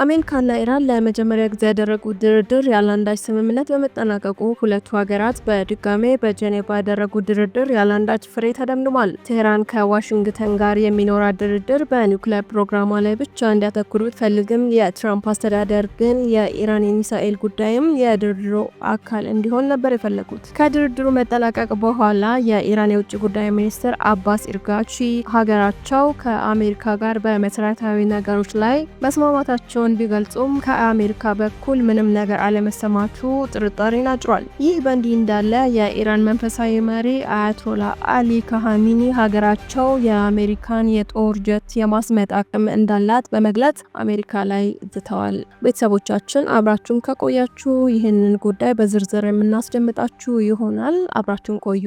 አሜሪካና ኢራን ለመጀመሪያ ጊዜ ያደረጉት ድርድር ያለአንዳች ስምምነት በመጠናቀቁ ሁለቱ ሀገራት በድጋሜ በጄኔቫ ያደረጉት ድርድር ያለአንዳች ፍሬ ተደምድሟል። ቴህራን ከዋሽንግተን ጋር የሚኖራት ድርድር በኒውክሌር ፕሮግራሟ ላይ ብቻ እንዲያተኩር ብትፈልግም የትራምፕ አስተዳደር ግን የኢራን የሚሳኤል ጉዳይም የድርድሩ አካል እንዲሆን ነበር የፈለጉት። ከድርድሩ መጠናቀቅ በኋላ የኢራን የውጭ ጉዳይ ሚኒስትር አባስ ኢርጋቺ ሀገራቸው ከአሜሪካ ጋር በመሰረታዊ ነገሮች ላይ መስማማታቸውን ቢገልጹም ከአሜሪካ በኩል ምንም ነገር አለመሰማቱ ጥርጣሬን አጭሯል። ይህ በእንዲህ እንዳለ የኢራን መንፈሳዊ መሪ አያቶላ አሊ ካሃሚኒ ሀገራቸው የአሜሪካን የጦር ጀት የማስመጥ አቅም እንዳላት በመግለጽ አሜሪካ ላይ ዝተዋል። ቤተሰቦቻችን አብራችሁን ከቆያችሁ ይህንን ጉዳይ በዝርዝር የምናስደምጣችሁ ይሆናል። አብራችሁን ቆዩ።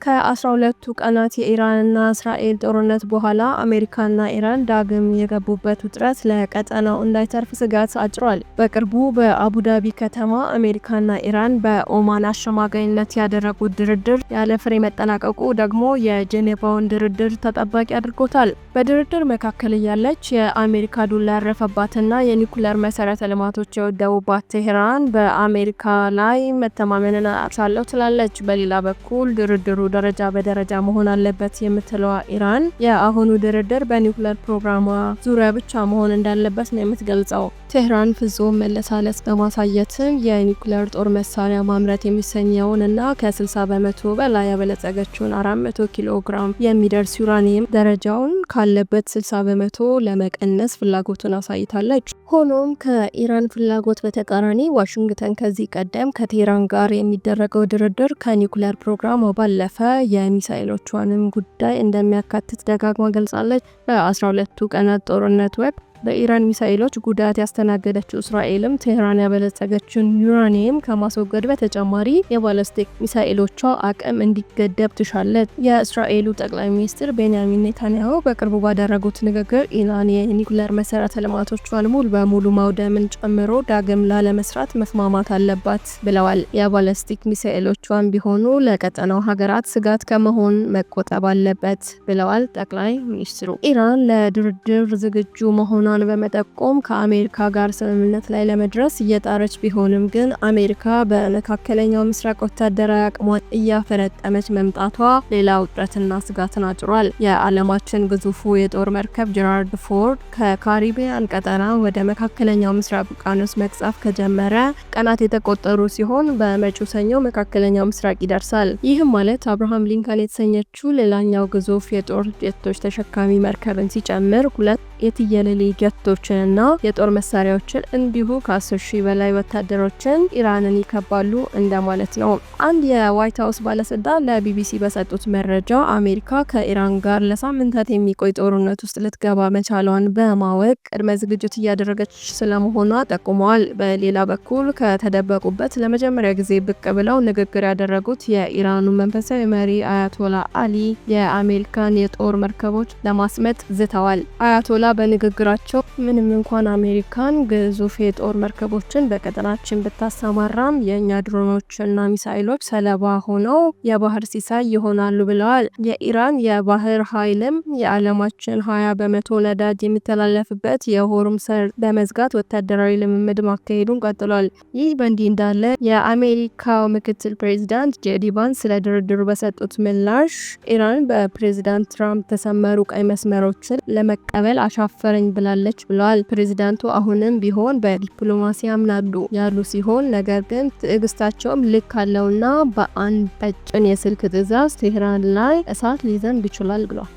ከ12 ቀናት የኢራንና እስራኤል ጦርነት በኋላ አሜሪካና ኢራን ዳግም የገቡበት ውጥረት ለቀጠናው እንዳይተርፍ ስጋት አጭሯል። በቅርቡ በአቡዳቢ ከተማ አሜሪካና ኢራን በኦማን አሸማጋይነት ያደረጉት ድርድር ያለ ፍሬ መጠናቀቁ ደግሞ የጄኔቫውን ድርድር ተጠባቂ አድርጎታል። በድርድር መካከል ያለች የአሜሪካ ዱላ ያረፈባትና የኒውክሌር መሰረተ ልማቶች የወደቡባት ቴህራን በአሜሪካ ላይ መተማመንን አጥቻለሁ ትላለች። በሌላ በኩል ድርድሩ ደረጃ በደረጃ መሆን አለበት የምትለው ኢራን የአሁኑ ድርድር በኒውክሌር ፕሮግራሟ ዙሪያ ብቻ መሆን እንዳለበት ነው የምትገልጸው። ቴህራን ፍጹም መለሳለስ በማሳየትም የኒውክሌር ጦር መሳሪያ ማምረት የሚሰኘውን እና ከ60 በመቶ በላይ ያበለጸገችውን 400 ኪሎ ግራም የሚደርስ ዩራኒየም ደረጃውን ካለበት 60 በመቶ ለመቀነስ ፍላጎቱን አሳይታለች። ሆኖም ከኢራን ፍላጎት በተቃራኒ ዋሽንግተን ከዚህ ቀደም ከቴህራን ጋር የሚደረገው ድርድር ከኒውክሌር ፕሮግራሟ ባለፈ የሚሳኤሎቿንም ጉዳይ እንደሚያካትት ደጋግማ ገልጻለች። በ12ቱ ቀናት ጦርነት ወቅት በኢራን ሚሳኤሎች ጉዳት ያስተናገደችው እስራኤልም ቴህራን ያበለጸገችውን ዩራኒየም ከማስወገድ በተጨማሪ የባለስቲክ ሚሳኤሎቿ አቅም እንዲገደብ ትሻለች። የእስራኤሉ ጠቅላይ ሚኒስትር ቤንያሚን ኔታንያሁ በቅርቡ ባደረጉት ንግግር ኢራን የኒውክሌር መሰረተ ልማቶቿን ሙሉ በሙሉ ማውደምን ጨምሮ ዳግም ላለመስራት መስማማት አለባት ብለዋል። የባለስቲክ ሚሳኤሎቿን ቢሆኑ ለቀጠናው ሀገራት ስጋት ከመሆን መቆጠብ አለበት ብለዋል ጠቅላይ ሚኒስትሩ። ኢራን ለድርድር ዝግጁ መሆኗን በመጠቆም ከአሜሪካ ጋር ስምምነት ላይ ለመድረስ እየጣረች ቢሆንም ግን አሜሪካ በመካከለኛው ምስራቅ ወታደራዊ አቅሟን እያፈረጠመች መምጣቷ ሌላ ውጥረትና ስጋትን አጭሯል። የዓለማችን ግዙፉ የጦር መርከብ ጀራልድ ፎርድ ከካሪቢያን ቀጠና ወደ መካከለኛው ምስራቅ ውቅያኖስ መቅዘፍ ከጀመረ ቀናት የተቆጠሩ ሲሆን በመጪው ሰኞ መካከለኛው ምስራቅ ይደርሳል። ይህም ማለት አብርሃም ሊንከን የተሰኘችው ሌላኛው ግዙፍ የጦር ጀቶች ተሸካሚ መርከብን ሲጨምር ሁለት የትየለሌ ጀቶችንና የጦር መሳሪያዎችን እንዲሁ ከ10,000 በላይ ወታደሮችን ኢራንን ይከባሉ እንደማለት ነው። አንድ የዋይት ሀውስ ባለስልጣን ለቢቢሲ በሰጡት መረጃ አሜሪካ ከኢራን ጋር ለሳምንታት የሚቆይ ጦርነት ውስጥ ልትገባ መቻሏን በማወቅ ቅድመ ዝግጅት እያደረገች ስለመሆኗ ጠቁመዋል። በሌላ በኩል ከተደበቁበት ለመጀመሪያ ጊዜ ብቅ ብለው ንግግር ያደረጉት የኢራኑ መንፈሳዊ መሪ አያቶላ አሊ የአሜሪካን የጦር መርከቦች ለማስመጥ ዝተዋል። አያቶላ በንግግራቸው ምንም እንኳን አሜሪካን ግዙፍ የጦር መርከቦችን በቀጠናችን ብታሰማራም የእኛ ድሮኖችና ሚሳኤሎች ሰለባ ሆነው የባህር ሲሳይ ይሆናሉ ብለዋል። የኢራን የባህር ኃይልም የዓለማችን 20 በመቶ ነዳጅ የሚተላለፍበት የሆርሙዝ ሰርጥ በመዝጋት ወታደራዊ ልምምድ ማካሄዱን ቀጥሏል። ይህ በእንዲህ እንዳለ የአሜሪካው ምክትል ፕሬዚዳንት ጄዲ ቫንስ ስለ ድርድሩ በሰጡት ምላሽ ኢራን በፕሬዚዳንት ትራምፕ ተሰመሩ ቀይ መስመሮችን ለመቀበል አሻፈረኝ ብላለች ብለዋል። ፕሬዚዳንቱ አሁንም ቢሆን በዲፕሎማሲ ያምናሉ ያሉ ሲሆን ነገር ግን ትዕግስታቸውም ልክ አለውና በአንድ ቀጭን የስልክ ትዕዛዝ ቴህራን ላይ እሳት ሊዘንብ ይችላል ብለዋል።